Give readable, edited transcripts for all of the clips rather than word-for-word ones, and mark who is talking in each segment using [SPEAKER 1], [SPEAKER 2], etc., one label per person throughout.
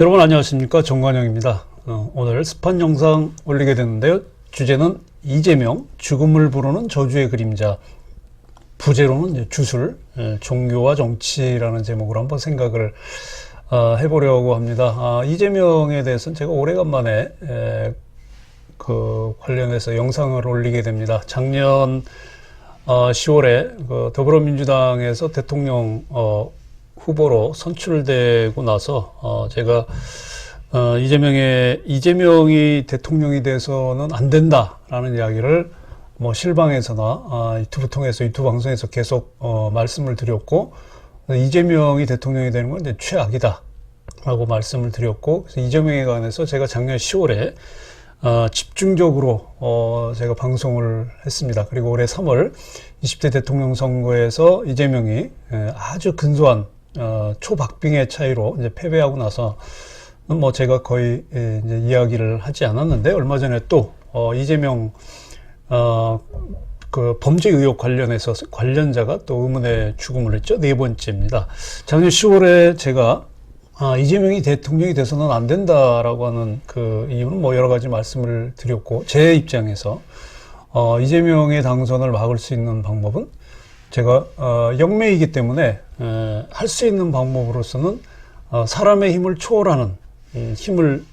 [SPEAKER 1] 여러분 안녕하십니까, 정관영입니다. 오늘 스판 영상 올리게 됐는데요. 주제는 이재명 죽음을 부르는 저주의 그림자, 부제로는 이제 주술, 종교와 정치라는 제목으로 한번 생각을 해보려고 합니다. 이재명에 대해서는 제가 오래간만에 그 관련해서 영상을 올리게 됩니다. 작년 10월에 그 더불어민주당에서 대통령 후보로 선출되고 나서 제가 이재명이 대통령이 돼서는 안 된다라는 이야기를 뭐 실방에서나 유튜브 통해서 유튜브 방송에서 계속 말씀을 드렸고, 이재명이 대통령이 되는 건 이제 최악이다라고 말씀을 드렸고, 그래서 이재명에 관해서 제가 작년 10월에 집중적으로 제가 방송을 했습니다. 그리고 올해 3월 20대 대통령 선거에서 이재명이 아주 근소한 초박빙의 차이로 이제 패배하고 나서 뭐 제가 거의 이제 이야기를 하지 않았는데, 얼마 전에 또 이재명 그 범죄 의혹 관련해서 관련자가 또 의문의 죽음을 했죠. 네 번째입니다. 작년 10월에 제가 이재명이 대통령이 돼서는 안 된다라고 하는 그 이유는 뭐 여러 가지 말씀을 드렸고, 제 입장에서 이재명의 당선을 막을 수 있는 방법은 제가 영매이기 때문에 할 수 있는 방법으로서는 사람의 힘을 초월하는 힘을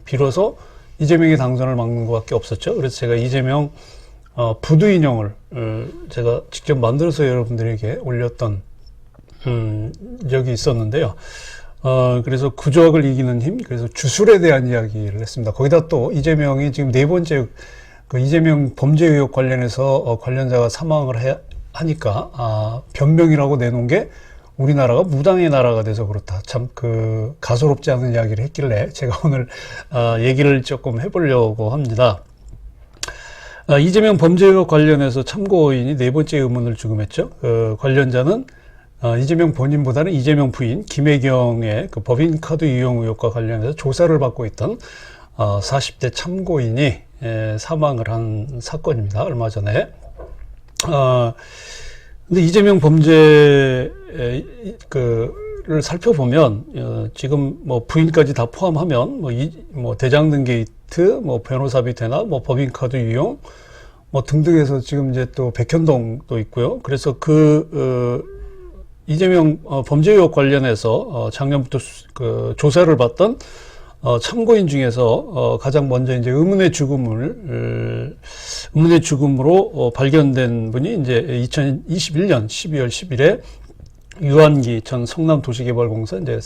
[SPEAKER 1] 빌어서 이재명의 당선을 막는 것밖에 없었죠. 그래서 제가 이재명 부두 인형을 제가 직접 만들어서 여러분들에게 올렸던 적이 있었는데요. 그래서 구조학을 이기는 힘, 그래서 주술에 대한 이야기를 했습니다. 거기다 또 이재명이 지금 네 번째 그 이재명 범죄 의혹 관련해서 관련자가 사망을 하니까 변명이라고 내놓은 게 우리나라가 무당의 나라가 돼서 그렇다. 참 그 가소롭지 않은 이야기를 했길래 제가 오늘 얘기를 조금 해보려고 합니다. 이재명 범죄 의혹 관련해서 참고인이 네 번째 의문을 주금했죠. 관련자는 이재명 본인보다는 이재명 부인 김혜경의 그 법인카드 유용 의혹과 관련해서 조사를 받고 있던 40대 참고인이 사망을 한 사건입니다. 얼마 전에. 근데 이재명 범죄 그를 살펴보면 지금 뭐 부인까지 다 포함하면 뭐 대장동 게이트, 뭐 변호사비 대나 뭐 법인카드 유용 뭐 등등해서 지금 이제 또 백현동도 있고요. 그래서 이재명 범죄 의혹 관련해서 작년부터 그 조사를 받던 참고인 중에서 가장 먼저 이제 의문의 죽음으로 발견된 분이 이제 2021년 12월 10일에 유한기 전 성남도시개발공사 이제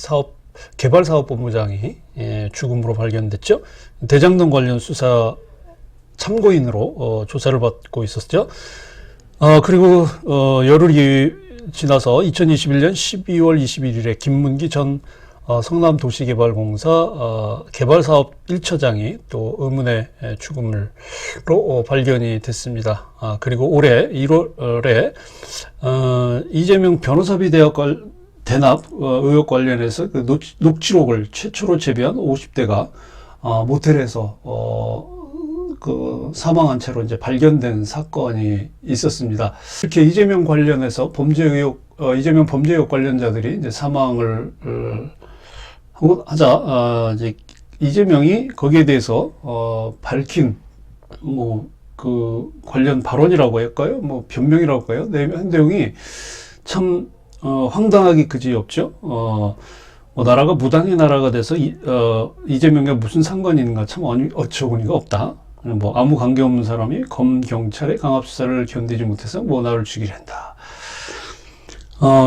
[SPEAKER 1] 개발사업본부장이 죽음으로 발견됐죠. 대장동 관련 수사 참고인으로 조사를 받고 있었죠. 그리고 열흘이 지나서 2021년 12월 21일에 김문기 전 성남도시개발공사 개발사업 1처장이 또 의문의 죽음으로 발견이 됐습니다. 그리고 올해 1월에 이재명 변호사비 대납 의혹 관련해서 그 녹취록을 최초로 제보한 50대가 모텔에서 그 사망한 채로 이제 발견된 사건이 있었습니다. 이렇게 이재명 관련해서 이재명 범죄 의혹 관련자들이 이제 사망을 하자 이제 이재명이 거기에 대해서 밝힌 뭐 그 관련 발언이라고 할까요? 뭐 변명이라고 할까요? 한 내용이 참 황당하기 그지없죠. 뭐 나라가 무당의 나라가 돼서 이재명과 무슨 상관이 있는가, 참 어처구니가 없다. 뭐 아무 관계 없는 사람이 검경찰의 강압 수사를 견디지 못해서 뭐 나를 죽이려 한다.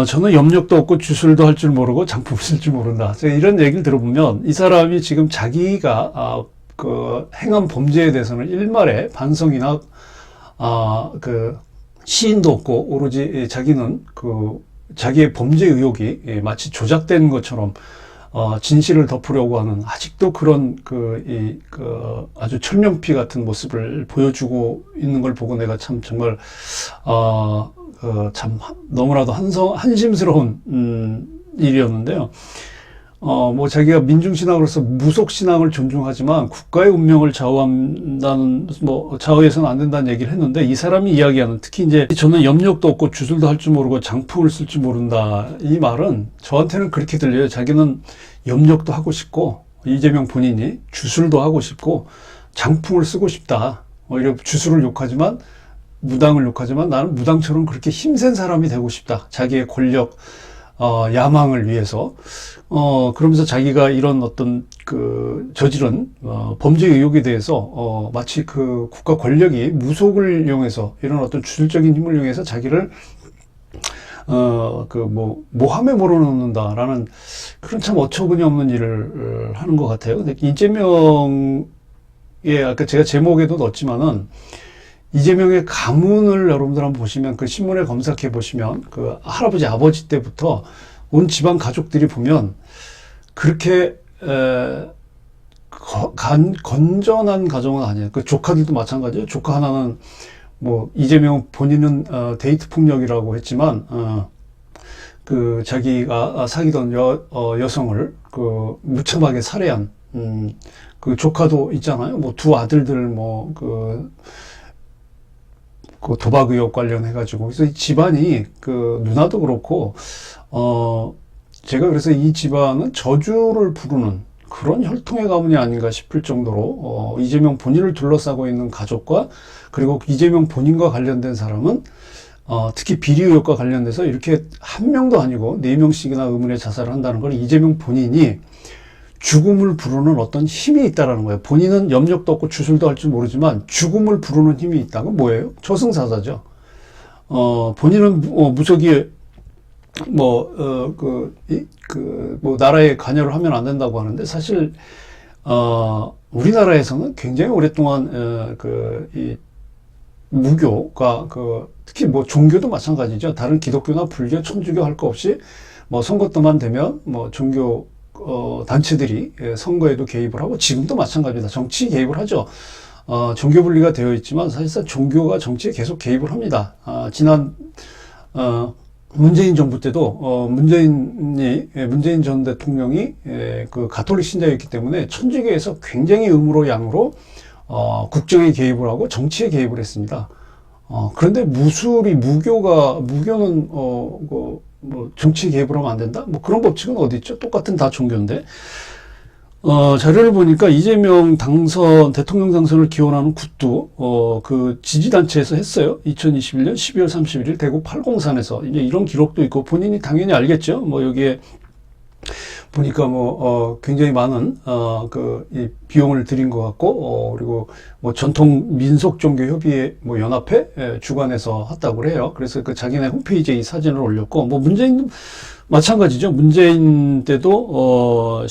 [SPEAKER 1] 저는 염력도 없고 주술도 할 줄 모르고 장품 쓸 줄 모른다. 이런 얘기를 들어보면 이 사람이 지금 자기가 그 행한 범죄에 대해서는 일말의 반성이나 그 시인도 없고, 오로지 자기는 그 자기의 범죄 의혹이 마치 조작된 것처럼 진실을 덮으려고 하는, 아직도 그런 아주 철명피 같은 모습을 보여주고 있는 걸 보고 내가 참 정말 참 너무나도 한심스러운 일이었는데요. 뭐 자기가 민중신앙으로서 무속신앙을 존중하지만 국가의 운명을 좌우한다는, 뭐 좌우해서는 안 된다는 얘기를 했는데, 이 사람이 이야기하는, 특히 이제 저는 염력도 없고 주술도 할 줄 모르고 장풍을 쓸 줄 모른다, 이 말은 저한테는 그렇게 들려요. 자기는 염력도 하고 싶고, 이재명 본인이 주술도 하고 싶고 장풍을 쓰고 싶다. 오히려 주술을 욕하지만, 무당을 욕하지만 나는 무당처럼 그렇게 힘센 사람이 되고 싶다. 자기의 권력, 야망을 위해서. 그러면서 자기가 이런 어떤 저지른, 범죄 의혹에 대해서, 마치 그 국가 권력이 무속을 이용해서, 이런 어떤 주술적인 힘을 이용해서 자기를, 모함에 몰아넣는다라는 그런 참 어처구니 없는 일을 하는 것 같아요. 근데 이재명의, 아까 제가 제목에도 넣었지만은, 이재명의 가문을 여러분들 한번 보시면, 그 신문에 검색해 보시면, 그 할아버지, 아버지 때부터 온 집안 가족들이 보면, 그렇게, 건전한 가정은 아니에요. 그 조카들도 마찬가지예요. 조카 하나는, 뭐, 이재명 본인은, 데이트 폭력이라고 했지만, 자기가 사귀던 여성을, 무참하게 살해한, 그 조카도 있잖아요. 뭐, 두 아들들, 그 도박 의혹 관련해가지고. 그래서 이 집안이, 누나도 그렇고, 제가 그래서 이 집안은 저주를 부르는 그런 혈통의 가문이 아닌가 싶을 정도로, 이재명 본인을 둘러싸고 있는 가족과, 그리고 이재명 본인과 관련된 사람은, 특히 비리 의혹과 관련돼서 이렇게 한 명도 아니고 네 명씩이나 의문의 자살을 한다는 걸 이재명 본인이 죽음을 부르는 어떤 힘이 있다라는 거예요. 본인은 염력도 없고 주술도 할 줄 모르지만 죽음을 부르는 힘이 있다고. 뭐예요? 저승사자죠. 본인은 무속이 나라에 관여를 하면 안 된다고 하는데, 사실 우리나라에서는 굉장히 오랫동안 이 무교가 특히 뭐 종교도 마찬가지죠. 다른 기독교나 불교, 천주교 할 거 없이 뭐 선거 때만 되면 뭐 종교 단체들이 선거에도 개입을 하고, 지금도 마찬가지입니다. 정치 개입을 하죠. 종교 분리가 되어 있지만 사실상 종교가 정치에 계속 개입을 합니다. 지난 문재인 정부 때도 문재인 전 대통령이 그 가톨릭 신자였기 때문에 천주교에서 굉장히 음으로 양으로 국정에 개입을 하고 정치에 개입을 했습니다. 그런데 무교는 정치에 개입을 하면 안 된다? 뭐 그런 법칙은 어디 있죠? 똑같은 다 종교인데. 자료를 보니까 이재명 대통령 당선을 기원하는 굿도, 지지단체에서 했어요. 2021년 12월 31일 대구 팔공산에서. 이제 이런 기록도 있고, 본인이 당연히 알겠죠. 뭐 여기에 보니까 굉장히 많은, 이 비용을 들인 것 같고, 그리고 뭐 전통 민속종교협의회 연합회 주관해서 했다고 그래요. 그래서 자기네 홈페이지에 이 사진을 올렸고, 문재인 마찬가지죠. 문재인 때도,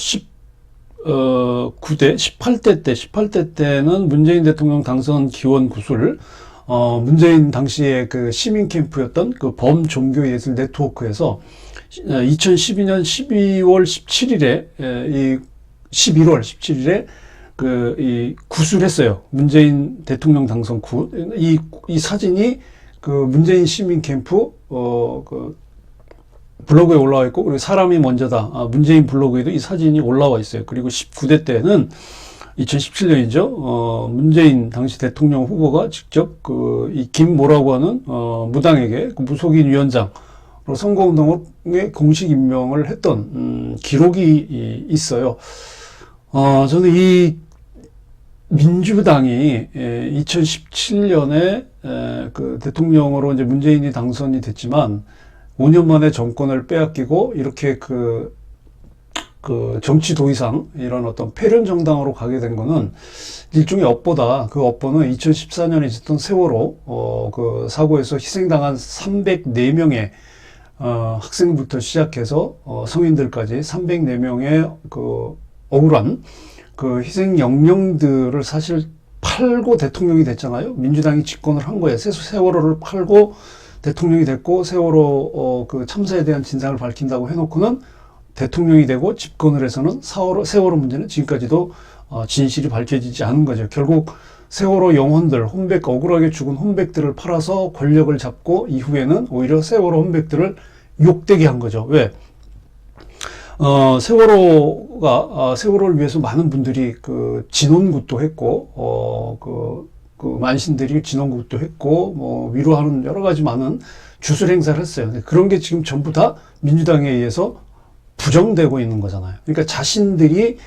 [SPEAKER 1] 18대 때는 문재인 대통령 당선 기원 구슬, 문재인 당시에 그 시민 캠프였던 그 범종교예술 네트워크에서 2012년 12월 17일에, 11월 17일에 이 구술했어요. 문재인 대통령 당선 이 사진이 그 문재인 시민 캠프, 블로그에 올라와 있고, 그리고 사람이 먼저다. 문재인 블로그에도 이 사진이 올라와 있어요. 그리고 19대 때는 2017년이죠. 문재인 당시 대통령 후보가 직접 이 김모라고 하는 무당에게 무속인 위원장으로 선거운동에 공식 임명을 했던 기록이 있어요. 저는 이 민주당이 2017년에 그 대통령으로 이제 문재인이 당선이 됐지만 5년 만에 정권을 빼앗기고 이렇게 정치 도의상 이런 어떤 폐륜 정당으로 가게 된 거는 일종의 업보다, 그 업보는 2014년에 있었던 세월호 그 사고에서 희생당한 304명의 학생부터 시작해서 성인들까지 304명의 그 억울한 그 희생 영령들을 사실 팔고 대통령이 됐잖아요. 민주당이 집권을 한 거예요. 세월호를 팔고 대통령이 됐고, 세월호 그 참사에 대한 진상을 밝힌다고 해놓고는 대통령이 되고 집권을 해서는 세월호 문제는 지금까지도 진실이 밝혀지지 않은 거죠. 결국 세월호 영혼들, 억울하게 죽은 혼백들을 팔아서 권력을 잡고, 이후에는 오히려 세월호 혼백들을 욕되게 한 거죠. 왜? 세월호를 위해서 많은 분들이 그 진원굿도 했고, 그 만신들이 진원굿도 했고, 뭐, 위로하는 여러 가지 많은 주술 행사를 했어요. 그런 게 지금 전부 다 민주당에 의해서 부정되고 있는 거잖아요. 그러니까 자신들이,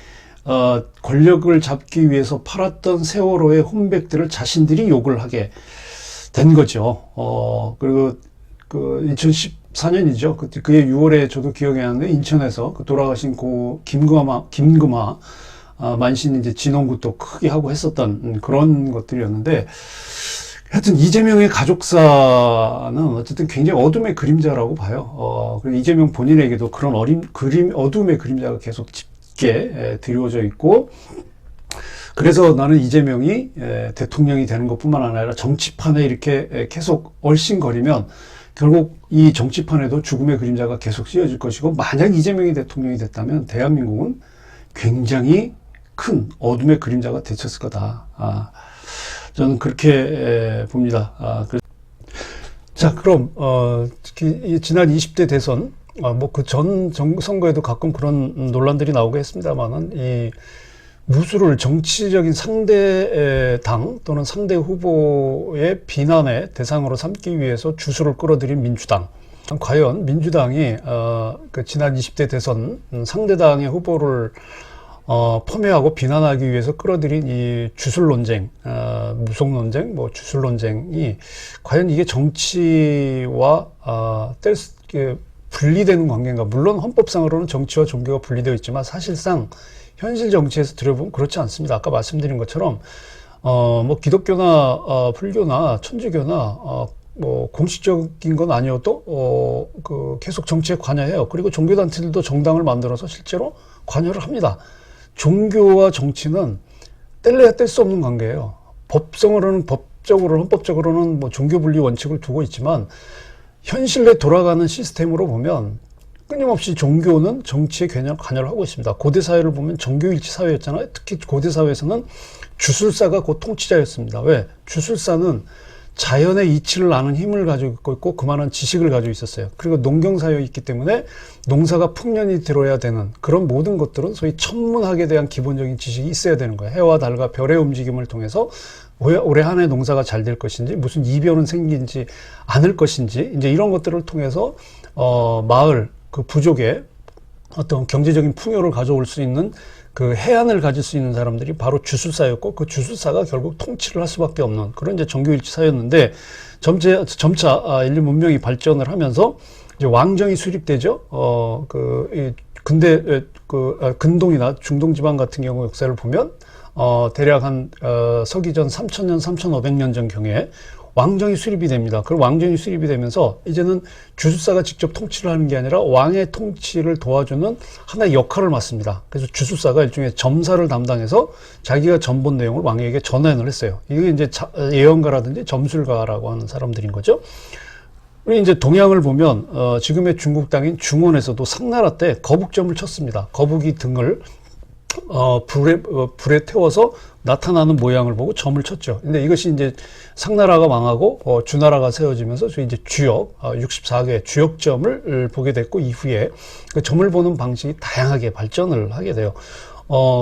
[SPEAKER 1] 권력을 잡기 위해서 팔았던 세월호의 혼백들을 자신들이 욕을 하게 된 거죠. 그리고 그 2014년이죠. 그해 6월에 저도 기억이 나는데 인천에서 그 돌아가신 고 김금하 만신 이제 진원굿도 크게 하고 했었던 그런 것들이었는데, 하여튼 이재명의 가족사는 어쨌든 굉장히 어둠의 그림자라고 봐요. 그리고 이재명 본인에게도 그런 어둠의 그림자가 계속 짙게 드리워져 있고, 그래서 나는 이재명이 대통령이 되는 것뿐만 아니라 정치판에 이렇게 계속 얼씬거리면 결국 이 정치판에도 죽음의 그림자가 계속 씌워질 것이고, 만약 이재명이 대통령이 됐다면 대한민국은 굉장히 큰 어둠의 그림자가 되쳤을 거다. 저는 그렇게 봅니다. 자, 그럼 특히 지난 20대 대선, 뭐 그 전 선거에도 가끔 그런 논란들이 나오게 했습니다만은, 이 무수를 정치적인 상대 당 또는 상대 후보의 비난의 대상으로 삼기 위해서 주술을 끌어들인 민주당. 과연 민주당이 그 지난 20대 대선 상대당의 후보를 폄훼하고 비난하기 위해서 끌어들인 이 주술 논쟁, 무속 논쟁, 뭐 주술 논쟁이 과연 이게 정치와 분리되는 관계인가? 물론 헌법상으로는 정치와 종교가 분리되어 있지만 사실상 현실 정치에서 들여보면 그렇지 않습니다. 아까 말씀드린 것처럼 뭐 기독교나 불교나 천주교나 뭐 공식적인 건 아니어도 그 계속 정치에 관여해요. 그리고 종교단체들도 정당을 만들어서 실제로 관여를 합니다. 종교와 정치는 뗄래야 뗄 수 없는 관계예요. 헌법적으로는 뭐 종교 분리 원칙을 두고 있지만 현실에 돌아가는 시스템으로 보면 끊임없이 종교는 정치에 관여를 하고 있습니다. 고대 사회를 보면 정교일치 사회였잖아요. 특히 고대 사회에서는 주술사가 곧 통치자였습니다. 왜? 주술사는 자연의 이치를 아는 힘을 가지고 있고 그만한 지식을 가지고 있었어요. 그리고 농경사회였기 때문에 농사가 풍년이 들어야 되는 그런 모든 것들은 소위 천문학에 대한 기본적인 지식이 있어야 되는 거예요. 해와 달과 별의 움직임을 통해서 올해 한 해 농사가 잘 될 것인지, 무슨 이변은 생기지 않을 것인지, 이제 이런 것들을 통해서 마을, 그 부족의 어떤 경제적인 풍요를 가져올 수 있는 그 해안을 가질 수 있는 사람들이 바로 주술사였고, 그 주술사가 결국 통치를 할 수밖에 없는 그런 이제 정교일치 사회였는데, 점차 인류 문명이 발전을 하면서 이제 왕정이 수립되죠. 근데 근동이나 중동 지방 같은 경우 역사를 보면 대략 한 서기전 3000년, 3500년 전 경에 왕정이 수립이 됩니다. 그럼 왕정이 수립이 되면서 이제는 주술사가 직접 통치를 하는 게 아니라 왕의 통치를 도와주는 하나의 역할을 맡습니다. 그래서 주술사가 일종의 점사를 담당해서 자기가 전본 내용을 왕에게 전환을 했어요. 이게 이제 예언가라든지 점술가라고 하는 사람들인 거죠. 우리 이제 동양을 보면 지금의 중국 땅인 중원에서도 상나라 때 거북점을 쳤습니다. 거북이 등을 불에 태워서 나타나는 모양을 보고 점을 쳤죠. 근데 이것이 이제 상나라가 망하고 주나라가 세워지면서 이제 주역 64개 주역점을 보게 됐고, 이후에 그 점을 보는 방식이 다양하게 발전을 하게 돼요.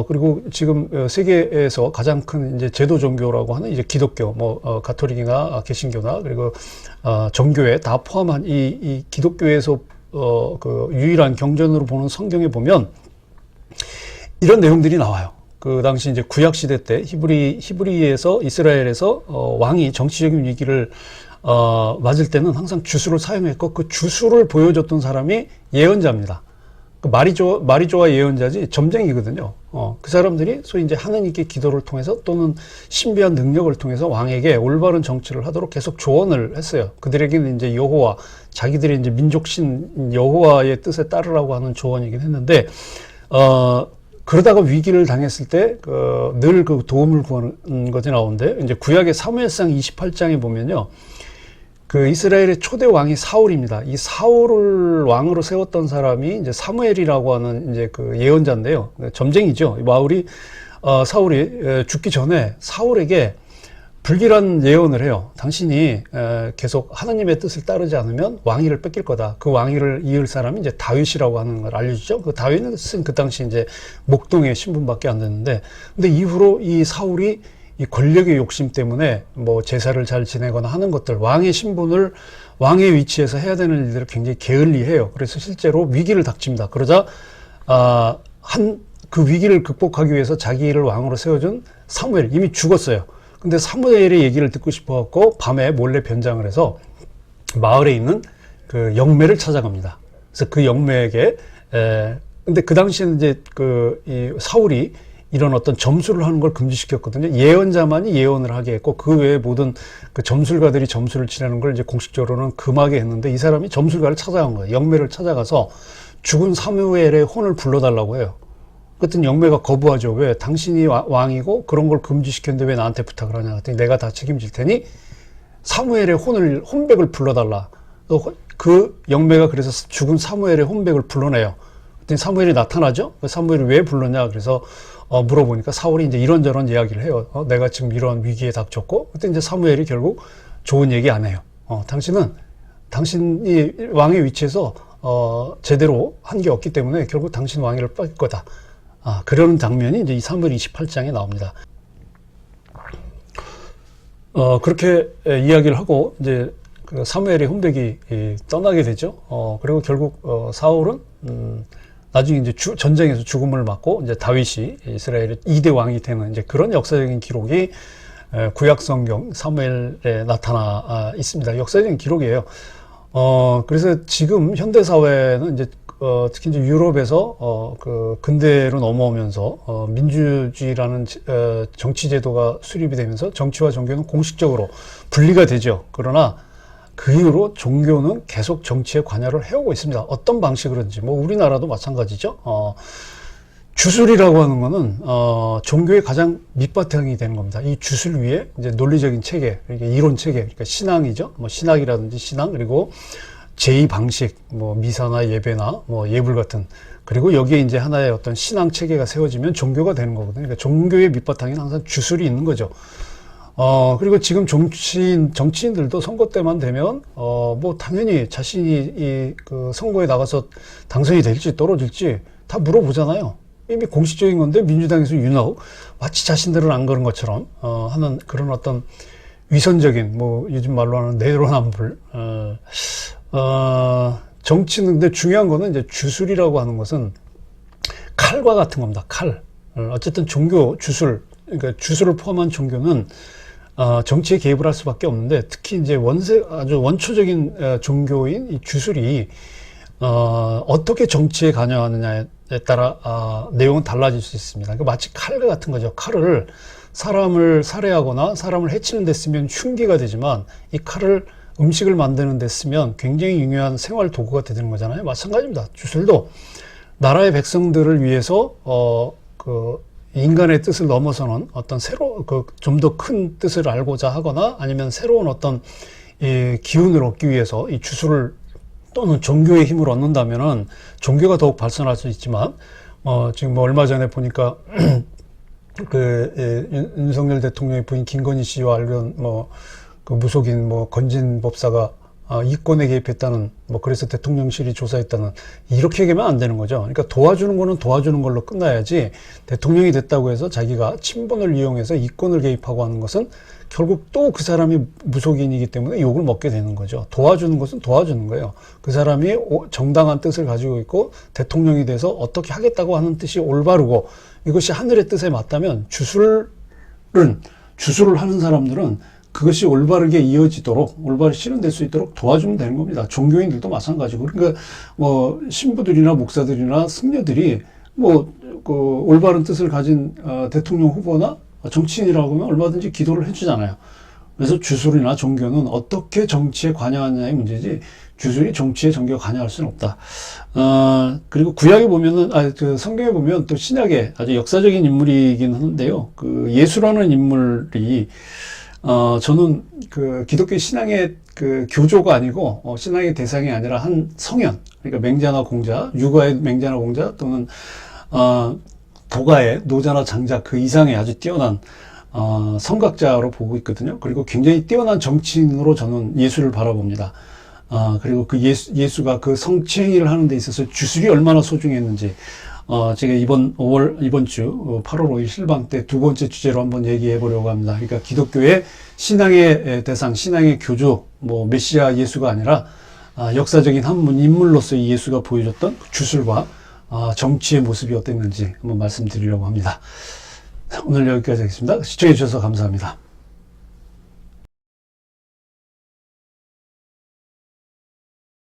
[SPEAKER 1] 그리고 지금 세계에서 가장 큰 이제 제도 종교라고 하는 이제 기독교, 가톨릭이나 개신교나 그리고 정교회 다 포함한 이 기독교에서 그 유일한 경전으로 보는 성경에 보면 이런 내용들이 나와요. 그 당시 이제 구약 시대 때 히브리에서 이스라엘에서 왕이 정치적인 위기를 맞을 때는 항상 주술을 사용했고, 그 주술을 보여줬던 사람이 예언자입니다. 그 마리조와 예언자지 점쟁이거든요. 그 사람들이 소위 이제 하느님께 기도를 통해서 또는 신비한 능력을 통해서 왕에게 올바른 정치를 하도록 계속 조언을 했어요. 그들에게는 이제 여호와, 자기들의 이제 민족신 여호와의 뜻에 따르라고 하는 조언이긴 했는데, 그러다가 위기를 당했을 때, 늘 그 도움을 구하는 것이 나오는데, 이제 구약의 사무엘상 28장에 보면요. 그 이스라엘의 초대 왕이 사울입니다. 이 사울을 왕으로 세웠던 사람이 이제 사무엘이라고 하는 이제 그 예언자인데요. 점쟁이죠. 사울이 죽기 전에 사울에게 불길한 예언을 해요. 당신이 계속 하나님의 뜻을 따르지 않으면 왕위를 뺏길 거다. 그 왕위를 이을 사람이 이제 다윗이라고 하는 걸 알려주죠. 그 다윗은 그 당시 이제 목동의 신분밖에 안 됐는데, 근데 이후로 이 사울이 이 권력의 욕심 때문에 뭐 제사를 잘 지내거나 하는 것들, 왕의 신분을 왕의 위치에서 해야 되는 일들을 굉장히 게을리해요. 그래서 실제로 위기를 닥칩니다. 그러자 그 위기를 극복하기 위해서 자기를 왕으로 세워준 사무엘, 이미 죽었어요. 근데 사무엘의 얘기를 듣고 싶어갖고 밤에 몰래 변장을 해서 마을에 있는 그 영매를 찾아갑니다. 그래서 그 영매에게 근데 그 당시에는 이제 이 사울이 이런 어떤 점수를 하는 걸 금지시켰거든요. 예언자만이 예언을 하게 했고 그 외에 모든 그 점술가들이 점수를 치라는 걸 이제 공식적으로는 금하게 했는데, 이 사람이 점술가를 찾아간 거예요. 영매를 찾아가서 죽은 사무엘의 혼을 불러달라고 해요. 그랬더니 영매가 거부하죠. 왜? 당신이 왕이고 그런 걸 금지시켰는데 왜 나한테 부탁을 하냐 그랬더니, 내가 다 책임질 테니 사무엘의 혼백을 불러달라. 그 영매가 그래서 죽은 사무엘의 혼백을 불러내요. 그랬더니 사무엘이 나타나죠. 사무엘이 왜 불렀냐 그래서 물어보니까 사울이 이제 이런저런 이야기를 해요. 내가 지금 이런 위기에 닥쳤고. 그때 이제 사무엘이 결국 좋은 얘기 안 해요. 당신이 왕의 위치에서 제대로 한 게 없기 때문에 결국 당신 왕위를 뺏을 거다. 그런 장면이 이제 이 사무엘 28장에 나옵니다. 그렇게 이야기를 하고 이제 그 사무엘의 혼백이 떠나게 되죠. 그리고 결국 사울은 나중에 이제 전쟁에서 죽음을 맞고 이제 다윗이 이스라엘의 2대 왕이 되는 이제 그런 역사적인 기록이 구약 성경 사무엘에 나타나 있습니다. 역사적인 기록이에요. 그래서 지금 현대 사회는 이제 특히 이제 유럽에서 그 근대로 넘어오면서 민주주의라는 정치 제도가 수립이 되면서 정치와 종교는 공식적으로 분리가 되죠. 그러나 그 이후로 종교는 계속 정치에 관여를 해오고 있습니다. 어떤 방식으로든지. 뭐 우리나라도 마찬가지죠. 주술이라고 하는 거는 종교의 가장 밑바탕이 되는 겁니다. 이 주술 위에 이제 논리적인 체계, 그러니까 이론 체계, 그러니까 신앙이죠. 뭐 신학이라든지 신앙, 그리고 제의 방식, 뭐 미사나 예배나 뭐 예불 같은, 그리고 여기에 이제 하나의 어떤 신앙 체계가 세워지면 종교가 되는 거거든요. 그러니까 종교의 밑바탕에는 항상 주술이 있는 거죠. 그리고 지금 정치인들도 선거 때만 되면, 뭐 당연히 자신이 그 선거에 나가서 당선이 될지 떨어질지 다 물어보잖아요. 이미 공식적인 건데 민주당에서 유나욱 마치 자신들은 안 그런 것처럼, 하는 그런 어떤 위선적인, 뭐 요즘 말로 하는 내로남불, 정치는, 근데 중요한 거는 이제 주술이라고 하는 것은 칼과 같은 겁니다. 칼. 어쨌든 종교, 주술, 그러니까 주술을 포함한 종교는 정치에 개입을 할 수밖에 없는데, 특히 이제 아주 원초적인 종교인 이 주술이 어떻게 정치에 관여하느냐에 따라 내용은 달라질 수 있습니다. 그러니까 마치 칼과 같은 거죠. 칼을 사람을 살해하거나 사람을 해치는 데 쓰면 흉기가 되지만, 이 칼을 음식을 만드는 데 쓰면 굉장히 중요한 생활 도구가 되는 거잖아요. 마찬가지입니다. 주술도 나라의 백성들을 위해서 그 인간의 뜻을 넘어서는 어떤 좀 더 큰 뜻을 알고자 하거나 아니면 새로운 어떤 기운을 얻기 위해서 이 주술을 또는 종교의 힘을 얻는다면은 종교가 더욱 발전할 수 있지만, 지금 뭐 얼마 전에 보니까 윤석열 대통령의 부인 김건희 씨와 관련 그 무속인 건진 법사가 이권에 개입했다는, 그래서 대통령실이 조사했다는, 이렇게 얘기하면 안 되는 거죠. 그러니까 도와주는 거는 도와주는 걸로 끝나야지, 대통령이 됐다고 해서 자기가 친분을 이용해서 이권을 개입하고 하는 것은 결국 또 그 사람이 무속인이기 때문에 욕을 먹게 되는 거죠. 도와주는 것은 도와주는 거예요. 그 사람이 정당한 뜻을 가지고 있고 대통령이 돼서 어떻게 하겠다고 하는 뜻이 올바르고 이것이 하늘의 뜻에 맞다면, 주술을 하는 사람들은 그것이 올바르게 이어지도록, 올바르게 실현될 수 있도록 도와주면 되는 겁니다. 종교인들도 마찬가지고. 그러니까 신부들이나 목사들이나 승려들이 그 올바른 뜻을 가진 대통령 후보나 정치인이라고 하면 얼마든지 기도를 해주잖아요. 그래서 주술이나 종교는 어떻게 정치에 관여하느냐의 문제지, 주술이 정치에 종교에 관여할 수는 없다. 그리고 구약에 보면은, 성경에 보면 또 신약에 아주 역사적인 인물이긴 한데요. 그 예수라는 인물이, 저는 그 기독교 신앙의 그 교조가 아니고, 신앙의 대상이 아니라 한 성현, 그러니까 맹자나 공자, 육아의 맹자나 공자 또는, 도가의 노자나 장자 그 이상의 아주 뛰어난, 성각자로 보고 있거든요. 그리고 굉장히 뛰어난 정치인으로 저는 예수를 바라봅니다. 그리고 그 예수가 그 성취행위를 하는 데 있어서 주술이 얼마나 소중했는지, 제가 이번 주 8월 5일 실방 때 두 번째 주제로 한번 얘기해 보려고 합니다. 그러니까 기독교의 신앙의 대상, 신앙의 교주, 메시아 예수가 아니라, 역사적인 한 분 인물로서의 예수가 보여줬던 주술과 정치의 모습이 어땠는지 한번 말씀드리려고 합니다. 오늘 여기까지 하겠습니다. 시청해 주셔서 감사합니다.